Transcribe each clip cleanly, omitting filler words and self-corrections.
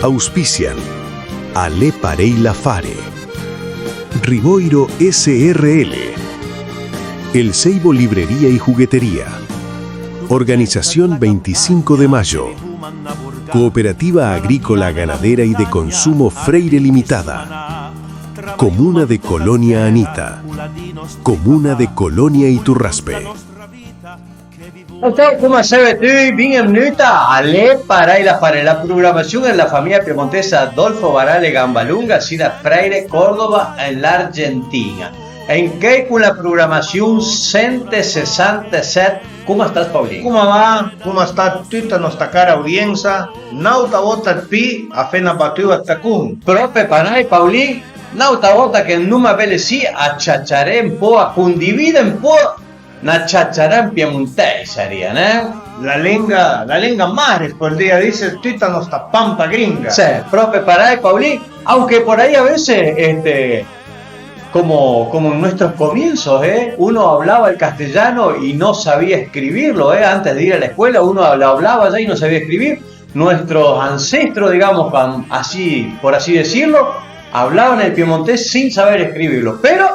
Auspician Ale Pareila Fare, Riboiro SRL, El Seibo Librería y Juguetería, Organización 25 de Mayo, Cooperativa Agrícola Ganadera y de Consumo Freire Limitada, Comuna de Colonia Anita, Comuna de Colonia Iturraspe. ¿Cómo sabe tú? Bienvenido a Ale Pareila Fare, la programación en la familia piemontesa Adolfo Barale Gambalunga, Sida Freire, Córdoba, en la Argentina. En que con la programación 167. ¿Cómo estás, Paulín? ¿Cómo va? ¿Cómo está tutta nuestra cara audiencia? Nauta bota pi, afena batu atacum. Prope Panay, Paulín, nauta bota que numa velesi a chacharem po, a condividen po, na chacharem piemontese sería, La lengua mares por el día dice tutta nuestra pampa gringa. Sí, profe Panay, Paulín, aunque por ahí a veces, como en nuestros comienzos, uno hablaba el castellano y no sabía escribirlo, antes de ir a la escuela uno hablaba ya y no sabía escribir. Nuestros ancestros, digamos, así, por así decirlo, hablaban el piemontés sin saber escribirlo, pero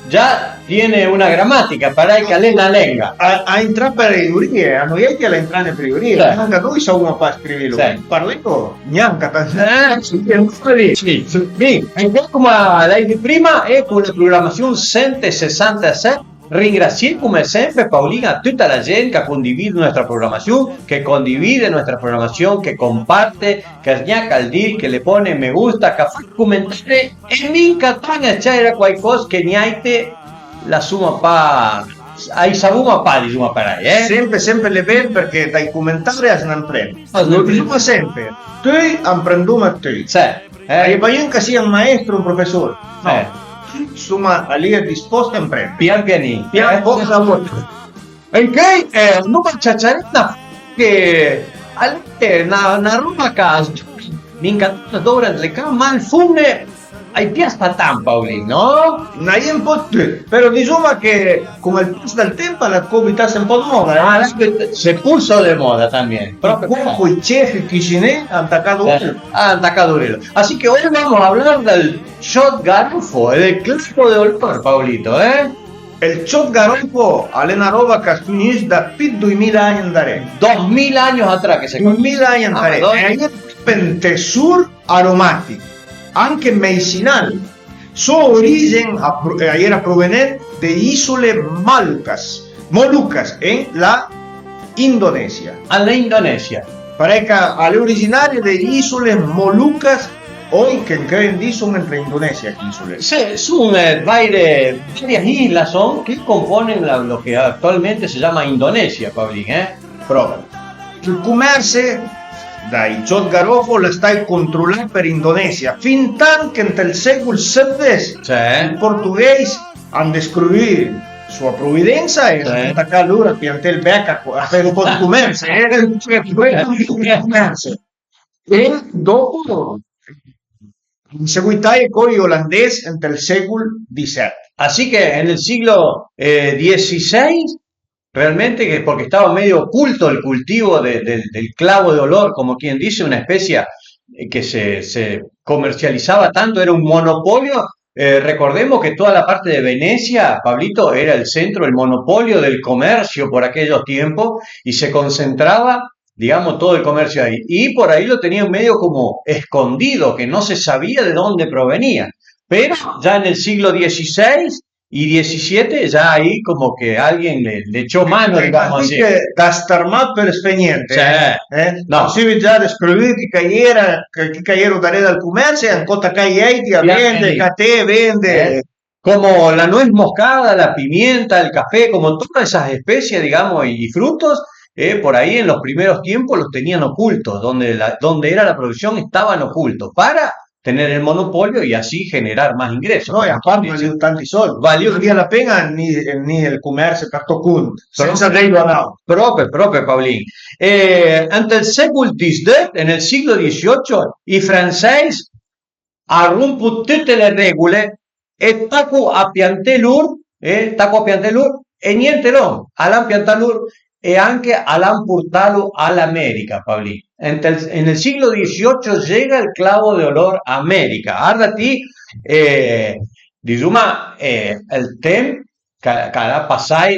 ya tiene una gramática para el que la lengua. A entrar per frigoria, noi che la entrare in frigoria, Sì. anche noi siamo per scriverlo. Sì. Parlo neanche Sí. Bien, entonces como la dije prima, con la programación 167, ringraziare come sempre Paulina a tutta la gente que condivide nuestra programación, que comparte, que ñaca al dir, que le pone me gusta, que fa commentare e minca tanga c'era qualcosa che niente la suma pa ai sabuma pa di suma per ahí, Sempre le ben perché dai commentari se ne prende. Ah, Lo diciamo sempre. Tu aprendiamo a te. Sì, E poi che sia un maestro, un professore. No. Insomma, lì è disposto a imprendere. pian pianino. Poco a poco. En que no chacharina que una roba casa mi encanta durante le cama mal funne ai piasta tan Paulino, no? Nadie un po' te. Però diciamo che come il passo del tempo la comita è un po' di moda. Se puso de moda también. Con i chef y cuisinier han atacado Han atacado Urelo. Así que hoy vamos a hablar del shot garofo, del clásico de olor, Paulito, Il ciot garofo è una roba che si unisce da più di 2000 anni andare. 2000 años atrás que se 2000 anni andare. E è un tesoro aromatico, anche medicinal. Su origen era proveniente de isole Molucas en la Indonesia. a la Indonesia. Pareca alle originarie delle isole Molucas, hoy que creen son entre Indonesia e isole. Son varias islas son que componen lo que actualmente se llama Indonesia, Paulín, Però il commercio dai ciot garofo la stai controllando per Indonesia, fin tanto che nel secolo XVII il portoghese hanno descubierto sua provvidenza e hanno attaccato loro a piantare il becca a fare un po' di commercio. E dopo in seguito con gli olandesi nel secolo XVII. Así que en el siglo XVI, realmente, porque estaba medio oculto el cultivo del clavo de olor, como quien dice, una especie que se comercializaba tanto, era un monopolio. Recordemos que toda la parte de Venecia, Pablito, era el centro, el monopolio del comercio por aquellos tiempos y se concentraba, digamos, todo el comercio ahí. Y por ahí lo tenían medio como escondido, que no se sabía de dónde provenía. Pero ya en el siglo XVI y XVII ya ahí como que alguien le echó mano, digamos así. Da starmat per speniente. No. Si già descubrir che cayera tarea del comercio, ancora cayeiti, vende, cate, vende. Como la nuez moscada, la pimienta, el café, como todas esas especies, digamos, y frutos, por ahí en los primeros tiempos los tenían ocultos, donde era la producción estaban ocultos, para tener el monopolio y así generar más ingresos. No, e aparte valió tanti soldi. Valía la pena ni il commercio per tocun, senza dei no. Proprio, Paulín. Ante el secolo XVIII, en el siglo XVIII, i francesi hanno romputo tutte le regole e taco a piantelur, e niente no, all'han piantalur e anche l'hanno portato all'America, Paolino. Nel siglo XVIII llega il clavo de olor a America. Guardati, insomma, il tempo che l'ha passato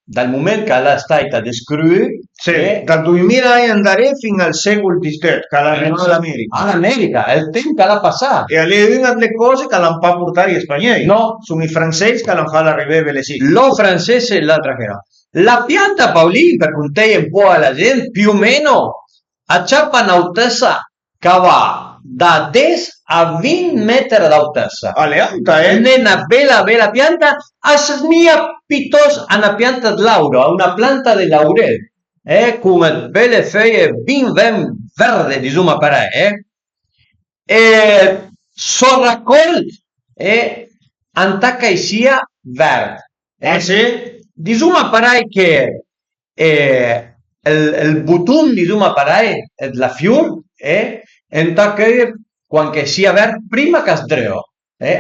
dal momento che l'ha stata descritta Sì, dal 2000 anni andare fino al secolo XVIII, che l'hanno all'America. all'America, è il tempo che l'ha passato. E alle una delle cose che l'hanno fatto portare gli spagnoli. No. Sono i francesi che l'hanno fatto arrivare le sì. Lo francese e l'altra che no. La pianta, Paolini, per contare un po' alla gente, più o meno acciappa un'altezza che va da 10 a 20 metri d'altezza. Alle alta, È una bella pianta, assomiglia piuttosto a una pianta di lauro, a una planta di laurel, con belle foglie ben verde, diciamo per e sono raccolti e antacca sia verde. sì? Diciamo parai che il button diciamo parai la fior antacca quando sia verde prima che sdreo.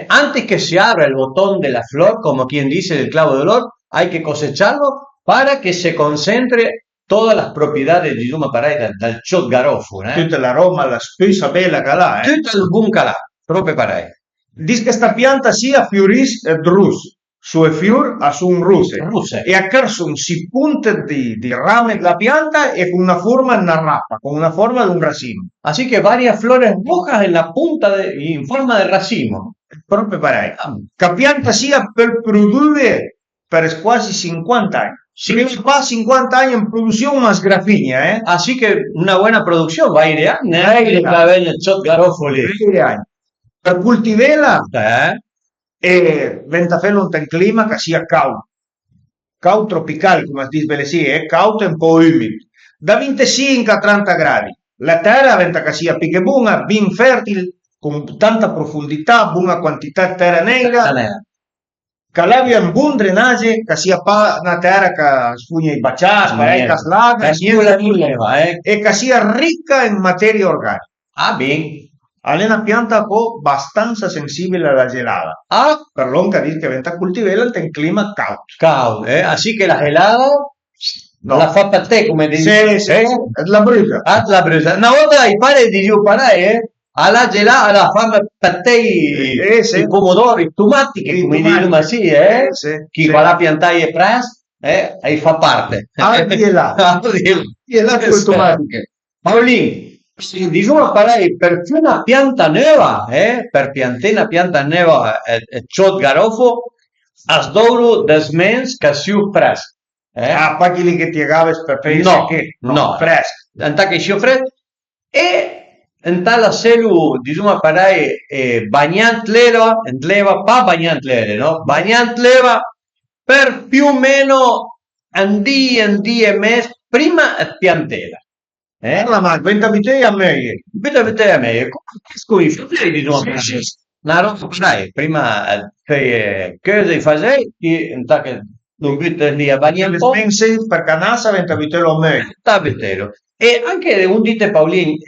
Antes que se abra el botón de la flor, como quien dice del clavo de olor, hay que cosecharlo para que se concentre todas las propiedades di Yuma Parai dal ciot garofo. Tutta l'aroma, la spesa bella che l'ha. Tutto il buon calà, proprio Parai. Dice che sta pianta sia fioris e drus. Sue fior a su un ruse. E a Carson si punta di rame della pianta e con una forma una rapa, con una forma di un racimo. Así que varias flores rojas en la punta in forma de racimo. Proprio parai. Che pianta sia per produrre per quasi 50 anni. Si va 50 anni in produzione una sgrafigna, Así que una buena producción va a ir anni, il ciot garofoli. Per coltivarla e ventafel non ten clima che sia cauto tropicale, come si dice, sì, è cauto e un po' umido. Da 25 a 30 gradi. La terra venta che sia più buona, ben fertile, con tanta profondità, buona quantità di terra nera, che abbia un buon drenaggio, che sia una terra che sfugna i bacciati, che slaga, e che sia ricca in materia organica. Ben. È una pianta abbastanza sensibile alla gelata. Per l'onca dice che venta coltivare in clima cauto. Así que la gelada la fa per te, come dici. Sì, la brucia. La brucia. Una volta i pare di Dio Parai, alla gelata la fa per te i pomodori, i tomati, che come dicono sì, chi va a piantare i pres, e fa parte. E là con i tomati. Paolini, diciamo parai, per una pianta nuova, per piantare una pianta nuova, ciò garofo, as douro des mens che siu fresco. Pa quelli che ti agaves per che no, fresco. Antà che siu fresco, e entà la celu, diciamo parai, bagnant l'eva, pa bagnant l'ere, no? Bagnant l'eva per più o meno un dì e mezzo prima piantera. Ma 20 abitei a me. 20 abitei a me. Come diciamo, una roba dai, prima che fai che non butti lì a bagnare un po'. Per canassa 20 abitei a me. E anche un dite Paolini,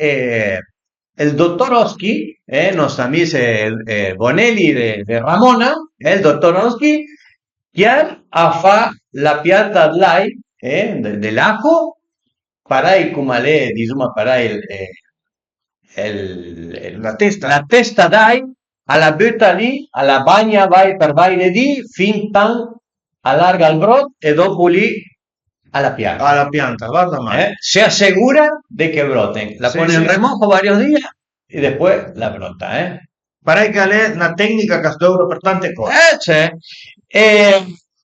il dottor Oschi, nostro amico Bonelli de Ramona, il dottor Oschi, che ha fatto la pianta dell'aco, parai come le, diciamo, parai la testa dai, alla butta lì, alla bagna vai per vai di, fin tan allarga il brodo e dopo lì alla pianta. Guarda mai. Se asegura de que broten. La pone en remojo varios días y después la brota. Parai che è una tecnica che sto per tante cose. C'è.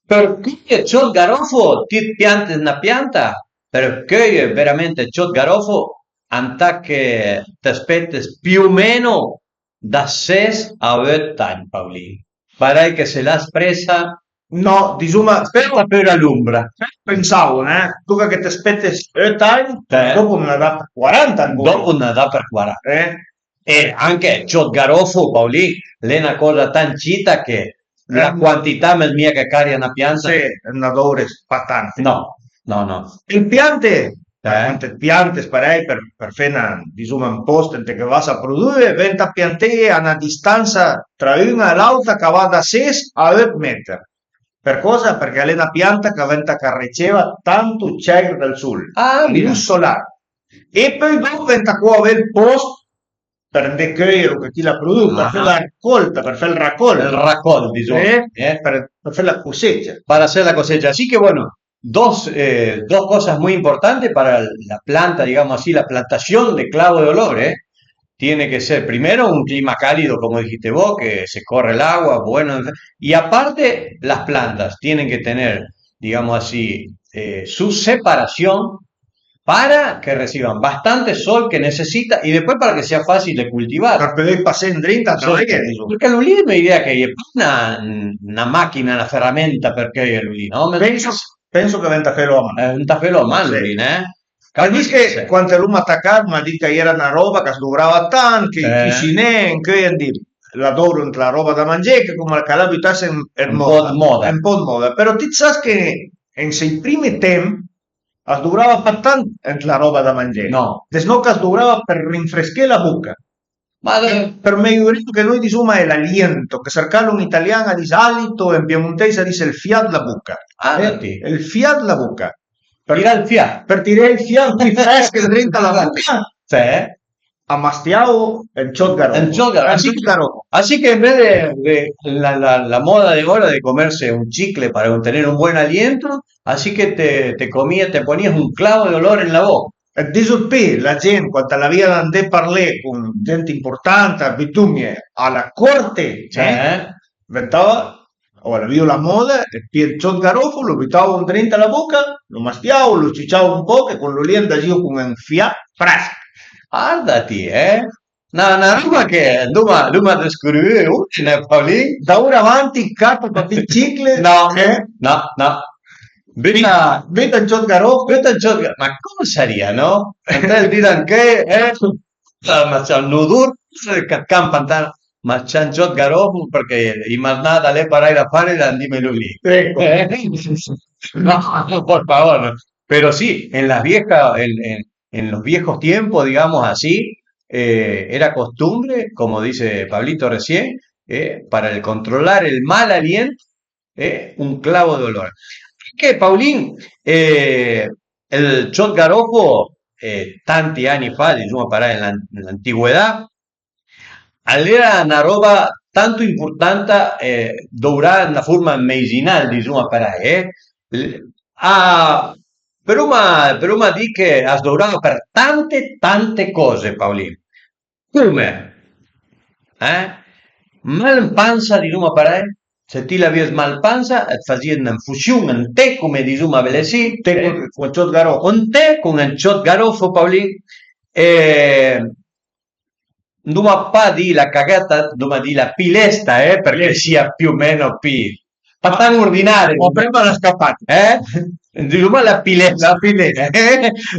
Perché c'ho il garofo, ti pianti una pianta, perché veramente c'ho il garofo, antà che ti aspetti più o meno da 6 a 8 anni, Paolini. Parai che se l'ha presa. No, insomma, aspetta per l'ombra. Pensavo, tu che ti aspetti 8 anni, dopo una dà per 40 anni. Dopo una dà per 40. E anche ciò garofo, Paolì, è una cosa tancita che la quantità mia che carica una pianta. Sì, è una odore spattante. No. Il piante, piante sparei per fare diciamo, un posto che va a produrre, venta piante a una distanza tra una e l'altra che va da 6 a 8 metri. Per cosa? Perché è una pianta che venta che riceva tanto cielo dal sole, luce solare. E poi dopo venta qua avere il posto per decogliere che chi la produce, per fare la raccolta, per fare il raccolto. El racol, diciamo. Per fare la cosecha. Para hacer la cosecha. Así que bueno, dos cosas muy importantes para la planta, digamos así, la plantación de clavo de olor, ¿eh? Tiene que ser primero un clima cálido, como dijiste vos, que se corre el agua, bueno, y aparte las plantas tienen que tener, digamos así, su separación para que reciban bastante sol que necesita y después para que sea fácil de cultivar. Per poter passare in 30 Perché l'ulì mi idea che è una macchina, una ferramenta perché l'ulì, no? penso che venta felo a mano. Un tafelo a mano, l'ulì, Capisci che quando l'uomo attaccato, ma dica che era una roba che durava tanto, che si ne, che l'adoro la roba da mangiare, che come la calabita è un po' di moda. Però ti sai che in sei primi tempi durava per tanto la roba da mangiare. No. No che durava per rinfrescare la bocca. Ma per migliorare che noi diciamo è l'aliento, che cercare un italiano di salito e in piemontese dice il fiat la bocca. Il fiat la bocca. Per tirare il fiato. Per tirare il fiato più fresco dentro la bocca. Sì. Amastiao el chotgaro. Así que en vez de la moda de ahora de comerse un chicle para tener un buen aliento, así que te ponías un clavo de olor en la boca. E disuppi la gente quando la via andare a parlare con gente importante, abitudine alla corte, diventava, la via la moda, e il ciot garofo lo mettavo dentro la bocca, lo mastiavo, lo cicciavo un po' e con l'olienda io con un fiato fresco. Guardati, una roba che Duma descrive utile, Paolì. Da ora avanti, carta per il cicle. No. Veta il ciot garofo. Ma come sarebbe, no? Entonces dirán que ma c'è un nudur che campano, ma c'è un ciot garofo perché i más nada le parai da fare dímelo lì. No, por favor. Pero sí, en las viejas, en los viejos tiempos, digamos así, era costumbre, como dice Pablito recién, para el controlar el mal aliento, un clavo de olor. Que Paulín, el ciot garofo, tanti anni fa, diciamo, nell'antigüedad, era una roba tanto importante, dourada in forma medicinal, diciamo, Peruma di che ha dourato per tante cose, Paolino. Come? Mal in panza, diciamo, se ti l'avies mal panza, et fazien una infusione, un tè, come diciamo a Velesì, con ciot garofo. Un tè con il ciot garofo, Paolino. Non pa di la cagata, non di la pilesta, perché sia più o meno tan ordinario. O prima la scappata. Diciamo la pilesta,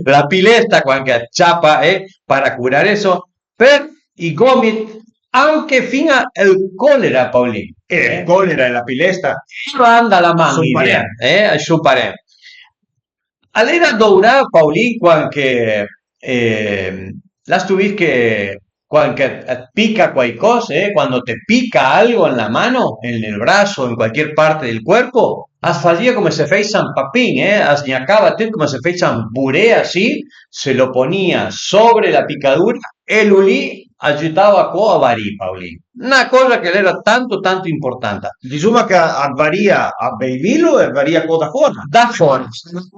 la pilesta qualche chapa para curar eso, per i gomiti anche fino al colera, Paolino. Il colera e la pilesta anda la mano, al suo parente. Allora dovrà Paolino qualche la stuviste que cuando pica cualquier cosa, cuando te pica algo en la mano, en el brazo, en cualquier parte del cuerpo, hacía como se fece un papín, asñacaba como se fece un puré así, se lo ponía sobre la picadura, el ulí ayudaba a varir, Paulín. Una cosa que era tanto importante. Diciamo che varia a beivilo e varia cosa forma. Da forma.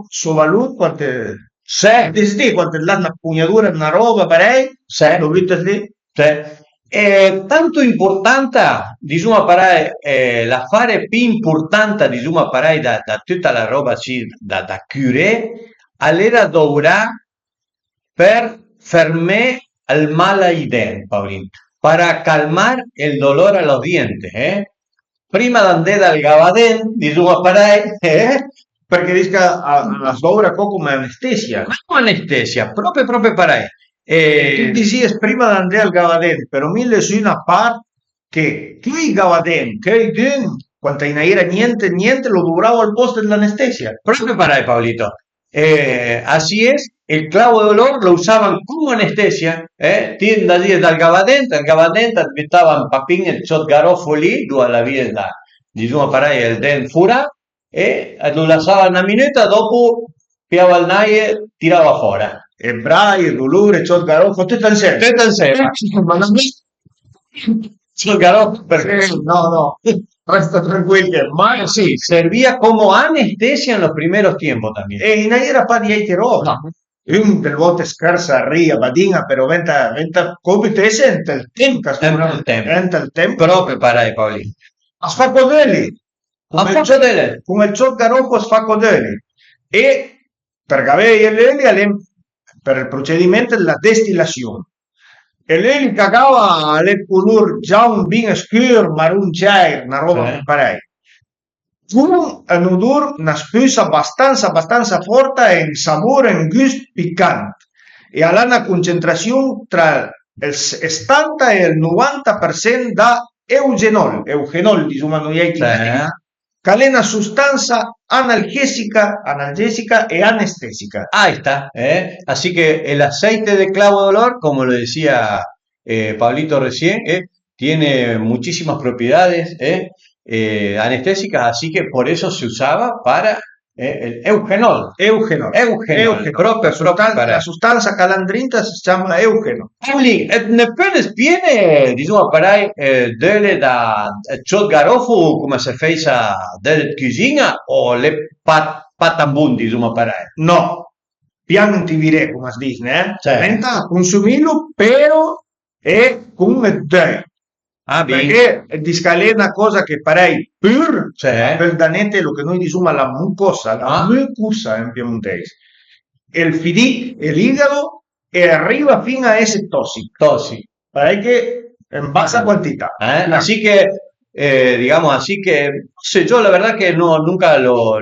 Su valore quante... Sì. Sì, quando là una pugnatura, una roba, parei? Sì. Lo viste lì? Sì. Tanto importante, diciamo, l'affare più importante, diciamo, da tutta la roba da curare, all'era dovrà per fermare il mal ai denti, Paolino, para calmar el dolor a los dientes, Prima di andare dal gabadén, diciamo, perché rischia a sdobra come anestesia. Non anestesia, proprio parai. Tu dici prima di andare al gabadén, però mille su una parte che il gabadén, che il dün, quando non era niente, lo durava al posto dell'anestesia. Proprio parai, Paolito. Así es, el clavo de olor lo usaban como anestesia, tienda dal gabadén mettavan papin el ciot garofo lì, dove la via diciamo parai il den fura, e lo lasciava una minuta, dopo piava il naie, tirava fuori. E Brai, Dulure, Ciot Garofo, tutto insieme. Tutto insieme. Ma non Ciot Garofo perché no, resta tranquillo que más. sí, servía como anestesia en los primeros tiempos también. E in era pa di eiti No. Un del volte scarsa ria, badina, però venta compite sente il tempo, Tempo. il tempo. Proprio parai, Paolino. A fa codeli. A fa codeli. Come il Ciot Garofo fa codeli. E per Gavei e Leli, per il procedimento della destillazione. E Leli cagava le color già un bin scuro, marun chiaro, una roba che parei. Con un odore, una spusa abbastanza forte e un sapore, un gusto piccante. E ha una concentrazione tra il 70 e il 90% da eugenol, diciamo noi italiani, che è una sostanza analgésica e anestésica. Ahí está. Así que el aceite de clavo de olor, como lo decía Pablito recién, tiene muchísimas propiedades anestésicas, así que por eso se usaba para el eugenol. Proprio para... La sostanza calandrinta si chiama eugenol. Pauli, ne spiene, diciamo, parai delle da Ciot Garofo come se feisa delle cucina o le patambun, diciamo, parai? No, piano ti direi, come si dice, Certo. Venta consumirlo, però è come te. Ah, bien. Perché discalè una cosa che parei pur, Certo. per danete lo che noi diciamo la mucosa in piemontese. Il fidì e l'igado e arriva fino a essere tossico. Parei che in bassa quantità. Así que, digamos, así que, no sé, yo la verdad que no, nunca lo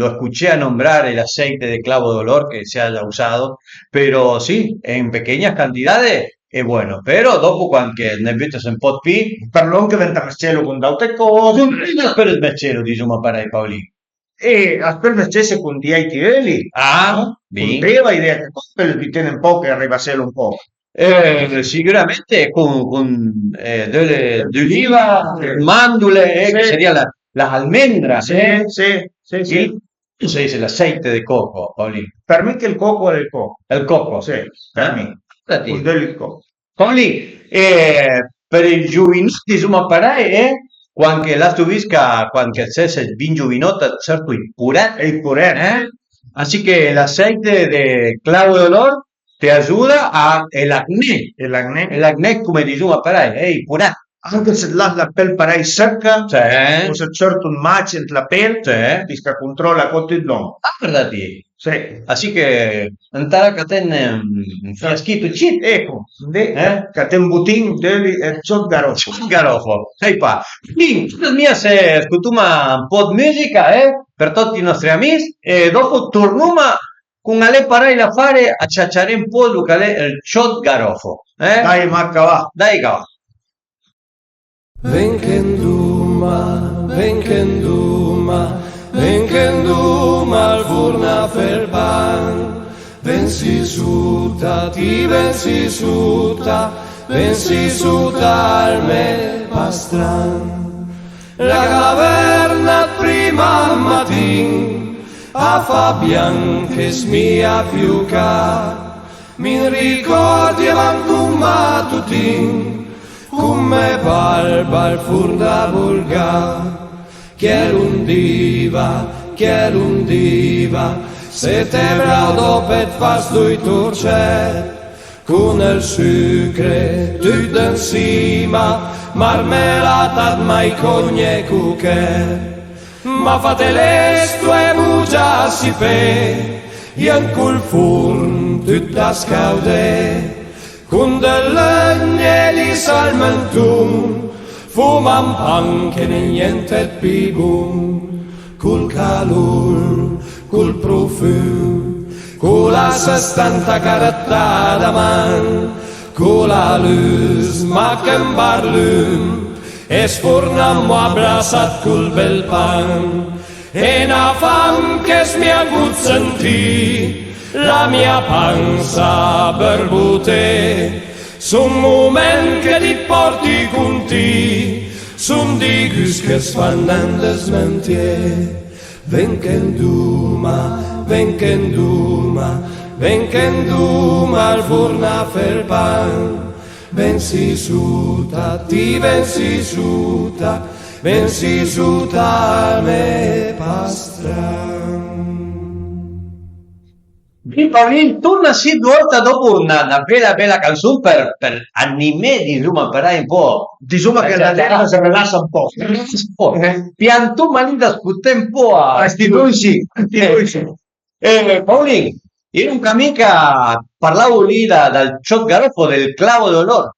escuché a nombrar el aceite de clavo de olor que se haya usado, pero sí, en pequeñas cantidades è bueno, però dopo qualche ne mettes un po' più, per non che venta mescello con daute cose, per il mescello, diciamo, parai Paolino. E per mescesse con di livelli, poteva idea che per il tiene un po' che arrivassero un po'. Sicuramente con delle oliva, mandule, che seria la almendra. Sì. Se dice l'aceite di coco, Paolino. Per me che il coco è il coco. Il coco? Sì, per me. Con del coco. Paolino, per il giovinotti, insomma, parai, quando la stuvisca, quando c'è ben giovinota, certo il puré. Así que el aceite de clavo de olor te ayuda a el acné. El acné, come diciamo, parai, puré. Anche se la pelle parei secca, Sì. o se certo un macchio la pelle, Sì. ti controlla cotidiano. Verdade. Sì. Así que andare a ten un fiaschito chip. Ecco, che te un butin devi Ciot Garofo. Garofo. Sai pa. Quindi, mia se ascoltiamo un po' di musica, per tutti i nostri amici, e dopo torniamo con Ale parai la fare a ciacciare un po' il Ciot Garofo. Dai, macca va. Dai, va. Venkenduma, al furna fer pan. Vensi suta, ti vensi suta al me pastran. La caverna prima mattin, a fa bianches mia fiuca. Mi ricordi avanti un matutin, come barba al fur da vulgar. Chiel un diva, se te braudo pet fas dui turcet, con il sucre tut d'encima, marmelata mai cogne cuchet. Ma fate lesto e bugia si pe, ian col furn tut da scaude, con del legne di salmentun, fumam anche niente pibum, col calor, col profum, con la 60 carattata man, con la luz, ma che barlum, e sfornammo abbracciat col bel pan, e na fam che smiagut sentì, la mia panza berbute, son moment che ti porti con te, son digus che sfannan desmentie, Venkenduma, venkenduma, venkenduma al forno a fer pan. Vensi suta, ti vensi suta, vensi suta me pastran. Paolin, torna sì due volte dopo una bella canzone per anime, insomma, per un po'. Insomma che la terra si rilassa un po'. Pianto ma lì da sputtare un po' a Lui sì. Paolin, io non mica parlavo lì dal Ciot Garofo del clavo d'olore.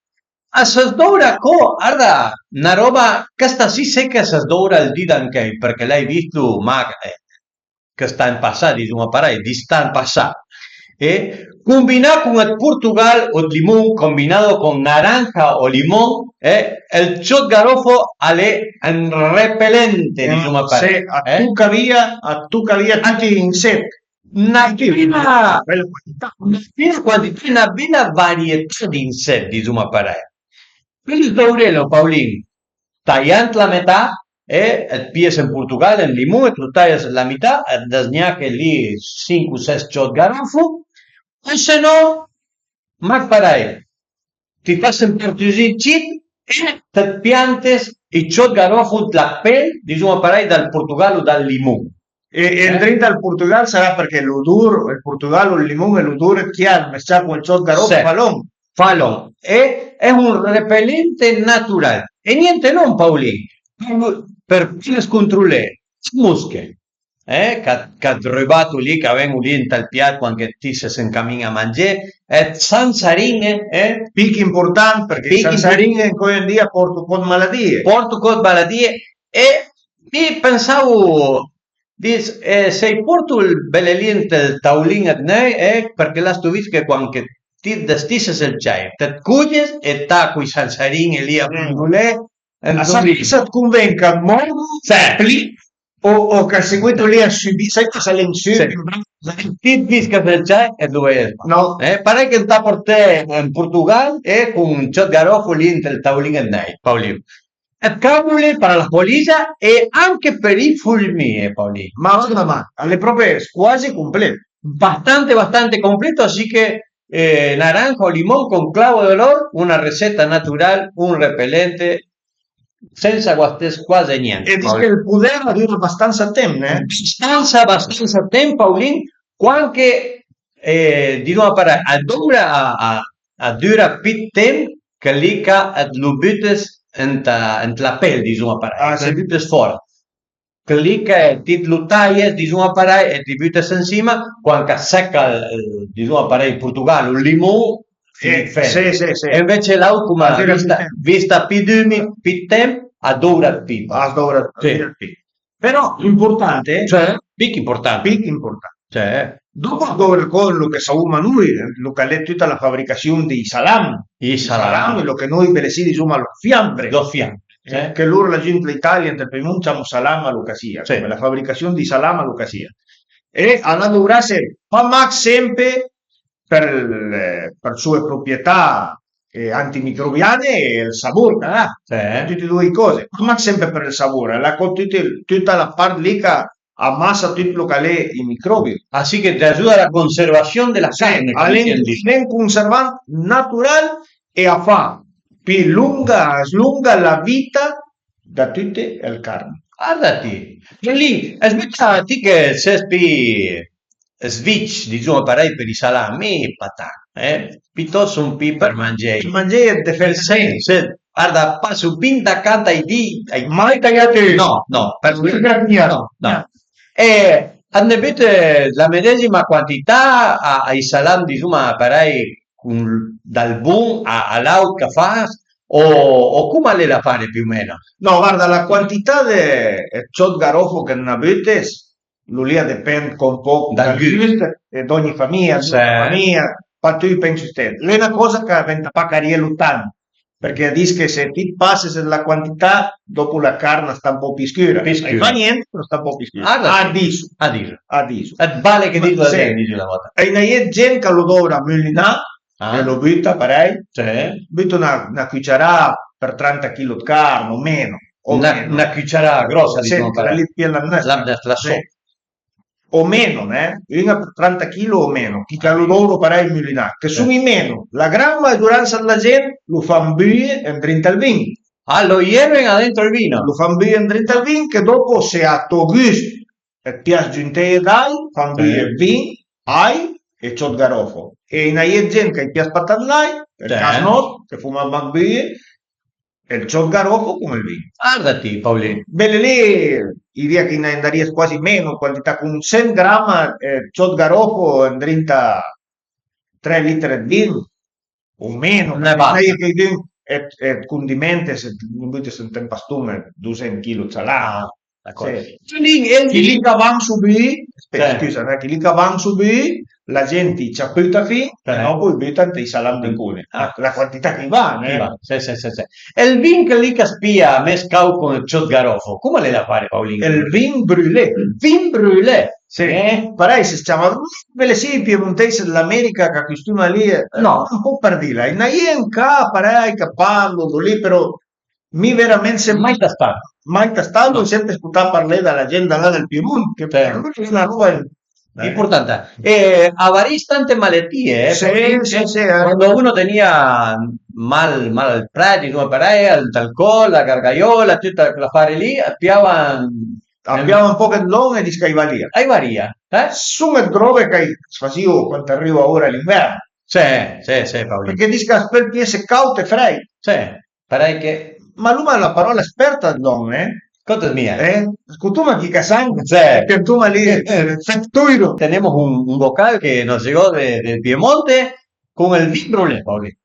A Sasdora guarda, una roba che sta sì secca a Sasdora il dì anche, perché l'hai visto, ma che sta in passato, diciamo, di sta in passato. Combinado con el Portugal o limón, combinado con naranja o limón, el Ciot Garofo è un repelente, diciamo, Se a tu cavia tutti in set. una fina quantità, una bella varietà di insetti, diciamo, per il taurello, Paolin, tagliando la metà, et pies in Portugal, en limone, tu taglias la metà, et desgnache lì 5 o 6 Ciot Garofo, o se no, ma ti fas un pertusincit e te piantes i Ciot Garofo la pell, diciamo, dal Portugal o dal limone. E il drink al Portugal sarà perché l'odore, il Portogallo, il limone, l'odore chiaro, mesciato con il Ciot Garofo, falon. È un repellente naturale. E niente non, Paolino, per le scontrolle, musche, che ha rubato lì, che avevano lì in tal piatto, anche ti se incammina a mangiare, e zanzarine, picchi importante, perché zanzarine oggi in dia porto con malattie. E mi pensavo, se porto il bellelente il taulin a noi, perché la sto visto che quando ti destisses il chai, te cuies e ta quei zanzarine lì a pungolè, a salsa convenca morgo, o che seguito lì a subire, sai che sale in su, ti visca del chai e dove no, pare che sta per te in Portugal e con un Ciot Garofo lì nel tavolino a noi, Paolino. E cavoli per la polizia e anche per i fulmini, Paolino. Ma alle proprie quasi complete. Bastante completo, así que naranja o limón con clavo de olor, una receta natural, un repelente, senza quasi niente. E dice che il potere dura abbastanza tempo, Abbastanza tempo, Paolin, qualche, diciamo, a dura più tempo che lì che lo buttes in la pelle, diciamo, se buttes fuori. Clicca ti lo tagli, diciamo, e ti buttes insieme, quando secca, diciamo, in Portogallo, il limone, sì. E invece l'alcuma, vista più tempo, adora più. Però importante, cioè, picchi importante. Cioè, dopo il collo che sappiamo noi, lo che è tutta la fabbricazione di salam, lo che noi per sì diciamo lo fiambre. Che loro la gente l'Italia pronunciamo salam a Lucasia, cioè la fabbricazione di salam a Lucasia. E alla durase fa sempre per sue proprietà antimicrobiane e il sapore, tutte e due cose, ma sempre per il sapore, tutta la parte lì che ammassa tutto quello che è i microbi. Así que te ayuda a la conservación de la carne. È un conservante naturale e a fa più slunga la vita da tutte le carni. Guardati, lì, aspetta, ti che sei switch, diciamo, per i salami, patà, piuttosto un pi per mangiare. Mangiare per senso, guarda, passo pinta canta hai mai tagliati? No, per no. E avete la medesima quantità ai salam, diciamo, per dal buon all'out che fa o come le la fare più o meno? No, guarda, la quantità di Ciot Garofo che non avete, lì dipende un po' dal gusto di ogni famiglia, ma tu pensi te. È una cosa che diventa pacariello tanto, perché dice che se ti passi la quantità, dopo la carne sta un po' più scura. Non fa niente, però sta un po' più scura. Addiso. E vale che dico la volta. E c'è gente che lo dovrà mulinare, e lo butta, butta una cucciarata per 30 kg di carne o meno. Una cucciarata grossa, diciamo, la o meno, vinga per 30 kg o meno, chi che lo loro parei milionario, che sono in meno. La gran maggioranza della gente lo fanno bere e dentro al vino. Ah, lo hierven adentro il vino? Lo fanno bere dentro al vino, che dopo se a tuo gusto e piace giunte dai, fanno bere vino, ai e ciò garofo. E in hai gente che piace patallai, per caso nostro, che fuma bambini, e il ciò garofo come il vino. Guardati, Paolino. Bene lì, diria che ne andaria quasi meno, quantità con 100 grammi, ciò garofo andrà 3 litri di vino, o meno, Ne basta. che il vino è condimento, se non vuoi sentire pastume, 200 kg ce l'ha. Sì. Chi lì che vanno subì, scusa, chi lì che vanno subì, la gente ci appunta fin, e dopo i buttano i salami di cune. La quantità che va, Sì. E il vin che lì che spia mescau con il ciot garofo, come le da fare, Paolino? Il vin brûlé. Vin brûlé. Sì. Parei se si chiama belle sì, piemontese dell'America che costuma lì, no, un po' per dire, in Aienca, parei che parlo lì, però mi veramente Mai tastato. Mai tastato, ho sempre ascoltato parlare dalla gente là del Piemonte, che è una roba importante. Avarís tante malattie, sì. Quando uno tenía mal al prato, no paraya, el alcohol, la gargaiola, tutta quella fare lì, abbiamo un po' che long e di scaivalia. Hai varia, Sono droghe che faccio quando arriva ora l'inverno. Sì, Paolino. Perché dice che per piese caute e frei. Sì, parei che... Ma lui è la parola esperta donne. Cosa es mía? Scutuma chi casang, Sí. piantuma lì, tuiro. Tenemos un vocal que nos llegó del Piemonte con el vin brûlé, Paolino.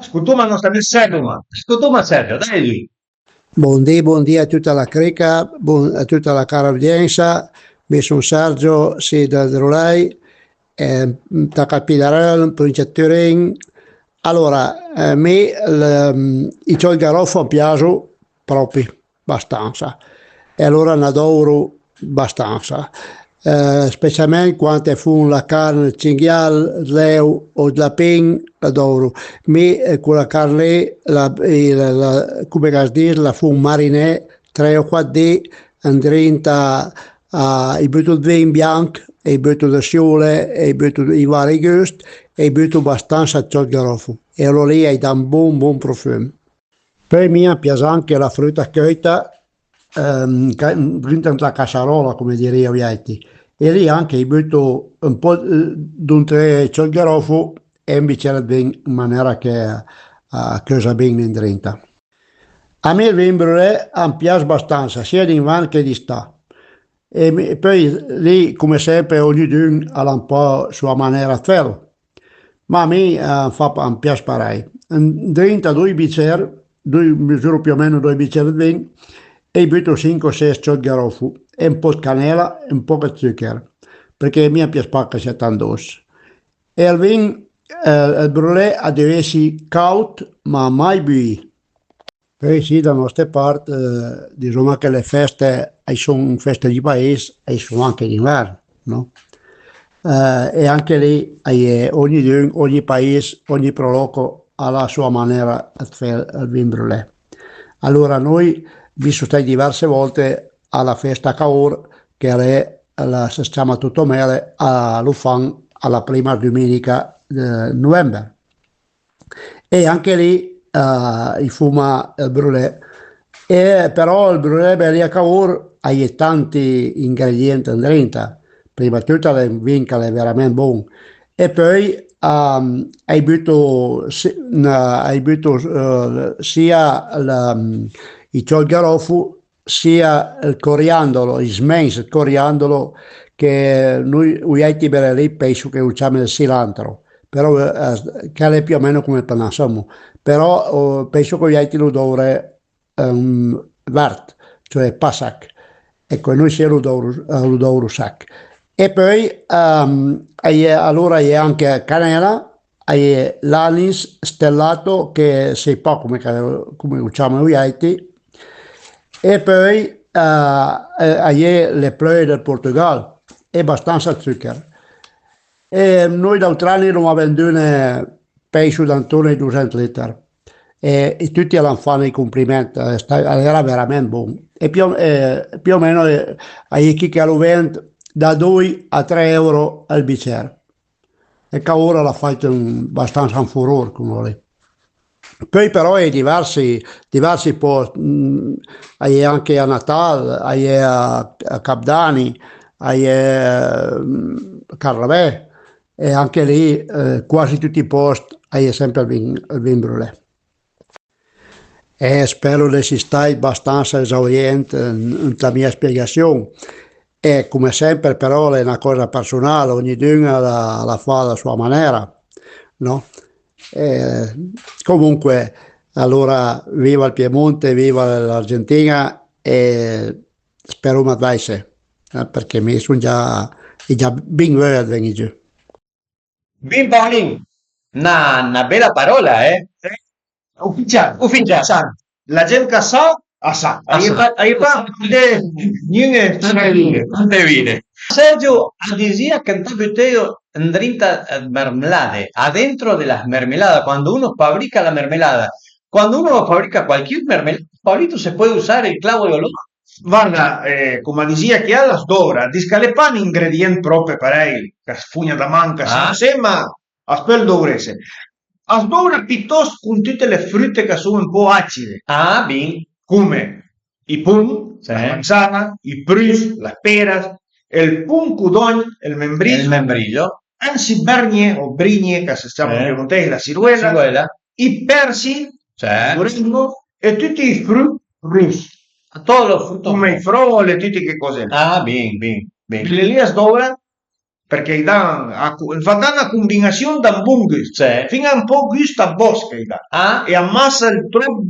Scutuma non sta lì Sergio. Scutuma Sergio, dai lì. Buondì a tutta la creca, a tutta la cara udienza. Mi sono Sergio, sì, da Drolai, da Capilarel, provincia di Turin. Allora, a me i cioi garofo piacciono proprio abbastanza, e allora ne adoro abbastanza, specialmente quando fu la carne cinghiale, leu o la pin, adoro. Me quella carne come si dice, la fu marinè 3 o 4 di, andrenta i butto di vino bianco, e i butto di sciole, e i butto i vari gusti, e i butto abbastanza ciò garofo, e allora lì hai da un buon profumo. Poi mi piace anche la frutta cotta, dentro la cassarola, come direi ovviamente, e lì anche i butto un po' dentro ciò garofo e un bicchiere di vino in maniera che cosa bene dentro. A me il vino brûlé mi piace abbastanza, sia d'inverno che di sta. E poi lì, come sempre, ognuno ha un po' sua maniera di farlo. Ma a me mi piace parai. Dentro 2 bicchieri, misuro più o meno 2 bicchieri di vino, e butto 5 o 6 ciò garofo, e un po' di canela e un po' di zucchero, perché mi piace che sia tanto doce. E il vino, il brûlé deve essere cauto, ma mai buio. Poi sì, da nostra parte, diciamo che le feste sono feste di paese e sono anche d'inverno, no? E anche lì ogni paese, ogni proloco ha la sua maniera di fare il vin brûlé. Allora noi, visto stati diverse volte alla festa Caor, che è si chiama tutto mele, lo fanno alla prima domenica di novembre. E anche lì i fuma il brûlé, però il brûlé per a Caor ha tanti ingredienti dentro. Prima di tutto il vino che è veramente buono, e poi hai butto sia il ciò garofo sia il coriandolo, il smens, il coriandolo, che noi per lì penso che usiamo il cilantro, però che è più o meno come pensiamo, però penso che lo dovrei verde, cioè passac, ecco, noi siamo lo dovrò sac. E poi allora hai anche canela, hai l'anis stellato, che si può come usiamo noi, e poi hai le pleu del Portogallo e abbastanza zucchero. E noi da 3 anni non abbiamo penso d'intorno ai 200 litri, e tutti l'hanno fatto i complimenti, era veramente buono. E più o meno hai chi che lo vende da 2 a 3 euro al bicchiere. E che ora l'ha fatto abbastanza un furore come lì. Poi però hai diversi posti, hai anche a Natale, hai a Capdani, hai a Carlavè, e anche lì quasi tutti i posti hai sempre il vin brûlé. E spero che sia stato abbastanza esauriente la mia spiegazione. E come sempre però è una cosa personale, ognuno la fa alla sua maniera, no? Comunque, allora, viva il Piemonte, viva l'Argentina e spero mi advice, perché mi sono già ben vero venire giù. Bim Paolin, una bella parola, eh? Ufficiale. Ufficiale. La gente che sa Ahí va, Quante vine. Sergio, decía que en Tabuteo andrinta mermelade, adentro de las mermeladas, cuando uno fabrica la mermelada, cuando uno fabrica cualquier mermelada, Pablito, se puede usar el clavo de olor. Guarda, come diceva che alla sdora, discalepani ingredienti proprio parei, che sfugna da manca, ma a spel dovrese. A sdora piuttosto con tutte le frutte che sono un po' acide. Ah, bien. Come i pum, Sí. la manzana, i prus, las peras, el pum cudón, el membrillo, anzi bernie o brigne, che se stiamo in piemontese, la ciruela, i persi, il moringo, e tutti i frutti rus. A todos los frutos. Come i frole, tutte che cose. Ah, bien, bien, bien. Le lias d'obra perché fa una combinazione d'ambungus, fino a un po' gusto a bosque e ammassa il trop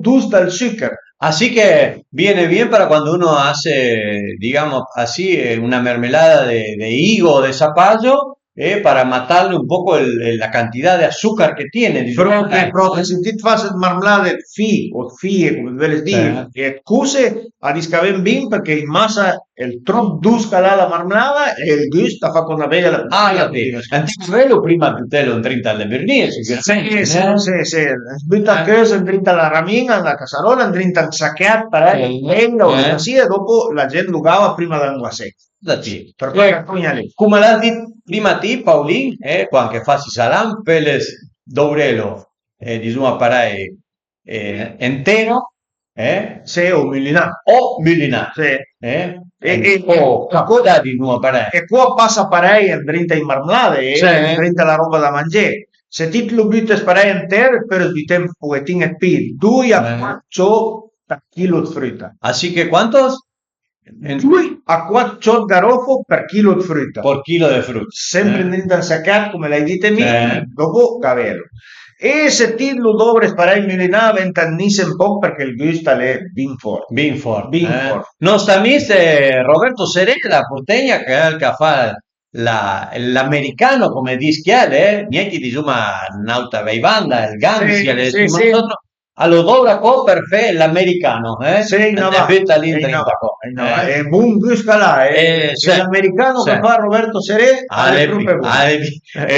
dus del zucchero. Así que viene bien para cuando uno hace, digamos así, una mermelada de higo o de zapallo, para matarle un poco la cantidad de azúcar que tiene. Proprio, se ti fai marmelade o fie, come ve le dire, e cuse a discaven bin perché in massa il trop dus che ha la marmelada e il gusto fa con una bella. Antico prima di te lo drinta alle vernie, sì. Butta cosa drinta la ramina, la cassarola, drinta il sacchetto, legno, così, e dopo la gente lugava prima dell'angua secca. Come l'ha detto prima te, Paulin, quando facci salam, peles dourelo, diciamo parai intero, se o Millinà. O Millinà. Sì. O cacoda di nuovo parai. E qua passa parai e drinta in marmelade, drinta la roba da mangiare. Se ti lo butti parai intero, per sbitem un pochettino e pi, 2 a 4 per chilo di frutta. Así que, ¿cuántos? 2 a 4 garofo per chilo di frutta. Por kilo de frutta. Sempre dentro il sacchetto, come l'hai detto dopo cavello. E se ti lo dovrei sparare in Millinà, ventannisse un po' perché il gusto è ben forte. Ben forte. Nos también Roberto Serena, porteña, che è il che fa l'americano, come dice niente di insomma nauta veibanda, il Gansi, nosotros. A lo dobra co per fe l'americano, Sì, no, è buon gusto là, l'americano che fa Roberto Seré,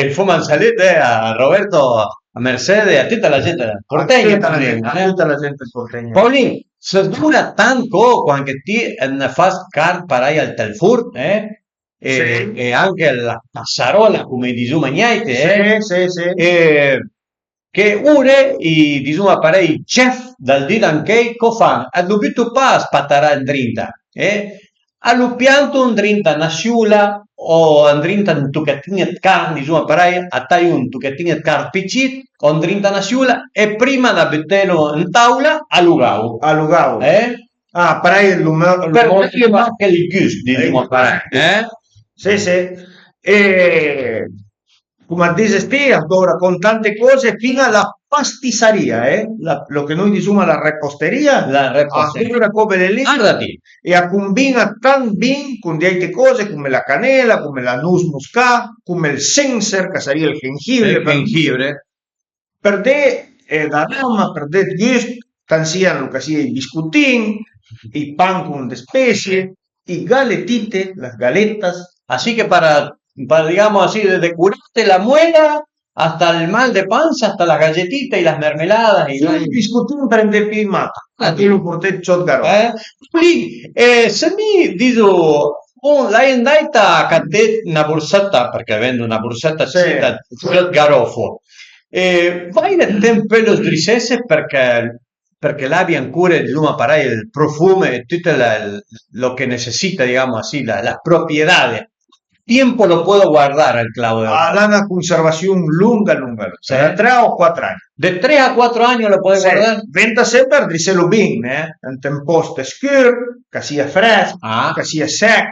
il fuman salete a Roberto, a Mercedes, a tutta la gente porteña también, tutta la gente porteña. Paulin, se dura tanto quando ti fas car parai al telfur, e anche la passarola, come diciamo niente, che ure i diciamo parei chef dal didan che fan a dubito pa spattarà in drinta all'upianto un drinta una sciula o un drinta un tucchettino di carne diciamo parei a tai un tucchettino di carne piccit o un drinta una sciula e prima da betterlo in tavola allugau parei per anche il gusto diciamo parei come dice ahora con tante cose fino alla pastisseria, lo che noi diciamo la reposteria, una come lì e a combina tan ben con delle cose come la canela, come la noce moscata, come il senser, che sarebbe il jengibre. Per te da rama, per te gusto, tan siano lo che sia i biscuitini, i pan con le spezie, i galetite, las galetas, así que para digamos así, desde curarte la muela hasta el mal de panza, hasta las galletitas y las mermeladas. Y il biscottino prende più mata. Io lo porto ciò garo. Se mi dico, Lei è andata a una borsetta, perché vendo una borsetta cita sul garofo. Vai nel tempio sdrissesse perché l'abbia ancora para il profumo e tutto lo que necesita, digamos así, las propiedades. Tiempo lo puedo guardar al clavo de olor. Ha una conservación lunga, Sí. de 3 o 4 años. De 3 a 4 años lo puedes guardar. Venta sempre a driselo bene, in un posto scuro, che sia fresco, che sia secco.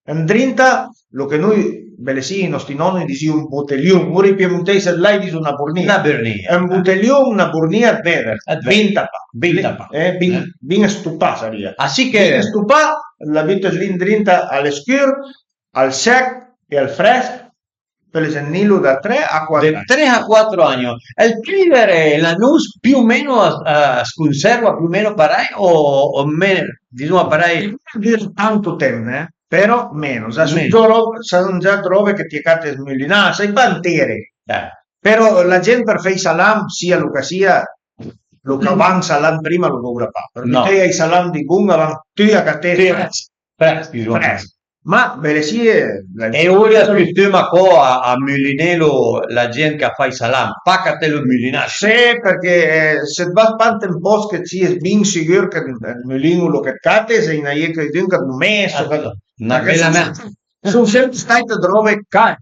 In drinta, lo che noi, i nostri nonni dicevano un botellone, ora in piemontese lei dice una burnia. Una burnia. Un botellone, una burnia verde. Vinta pa. Bin stupà sarebbe. Así que... Bin stupà, la vita lì in drinta all'escuro, al sec e al fresco. Per l'esennilo da 3 a 4 de 3 a 4 años. El Cliver, la NUS, più o meno conserva più o meno parai o meno, diciamo parai? Tanto tempo, però meno. Sono già robe che ti cate smilinare, sai bantere. Però la gente per fare i salam, sia lo che sia, lo che van salam prima lo dura pa. Perché No. te i salam di gunga van tutti a catere Freschi. ma bene sì E ora sistema qua a Mulinello la gente che fa i salam, paccatelo il Mulinello. sì, perché se va parte un po' che ci è ben sicuro che il mulino lo che cate se in aia che dunque un mese Una bella sono sempre state robe care.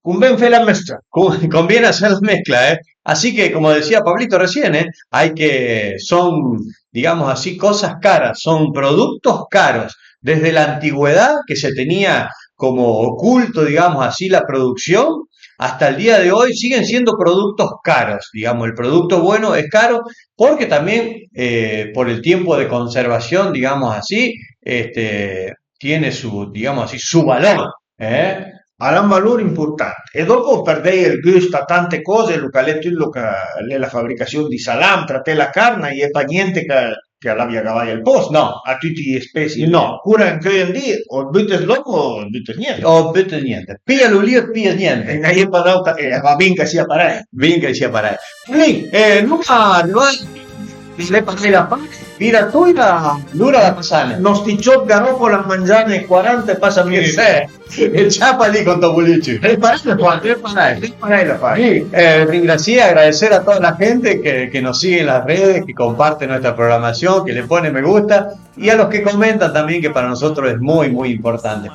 con ben fe la mestra. Conviene hacer la mezcla, ¿eh? Así que, como decía Pablito recién, son, digamos así, cosas caras, son productos caros. Desde la antigüedad, que se tenía como oculto, digamos así, la producción, hasta el día de hoy siguen siendo productos caros. Digamos, el producto bueno es caro porque también por el tiempo de conservación, digamos así, tiene su, digamos así, su valor. Ha un valore importante e dopo perdei il gusto a tante cose, lo che è la fabbricazione di salam, tra te la carne e pa niente che l'abbia cavato il posto, No. a tutti gli spesi, No. Pure anche oggi in dia, o buttes loco o buttes niente. O vete niente. Píllalo lío, pilla E niente. in aia parauta, va ben che sia pareil. Vinca y sia para lì. Le pasai la parte. Mira tu y l'ura la pasane. Non sticciò garopola a mangiare nei 40 e passa mia El chapa lì con Tobulici. Reparei la fai. Sí, ringracié, agradecer a toda la gente que nos sigue en las redes, que comparte nuestra programación, que le pone me gusta y a los que comentan también, que para nosotros es muy, muy importante.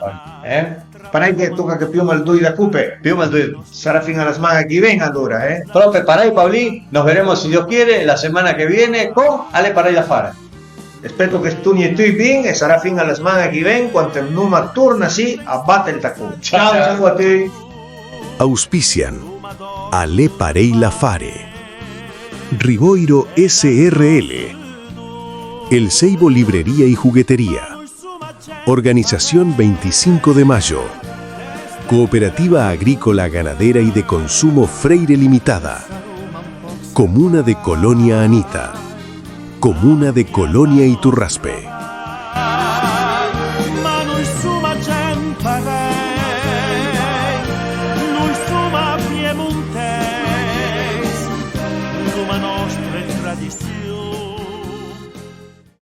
Parai che tocca che più mal dui da cupe. Più mal due. Sarà fino alla smana che viene allora, Profe, para Pablín, nos veremos si Dios quiere la semana que viene con Ale para la Fara. Aspetto che tu e tu ben e sarà fino alla smana che viene quando il numero torna sì a battere il taccume. Ciao a te. Auspician Ale Pareila Fare, Riboiro SRL, El Seibo Librería y Juguetería, Organización 25 de Mayo, Cooperativa Agrícola Ganadera y de Consumo Freire Limitada, Comuna de Colonia Anita, Comuna de Colonia Iturraspe.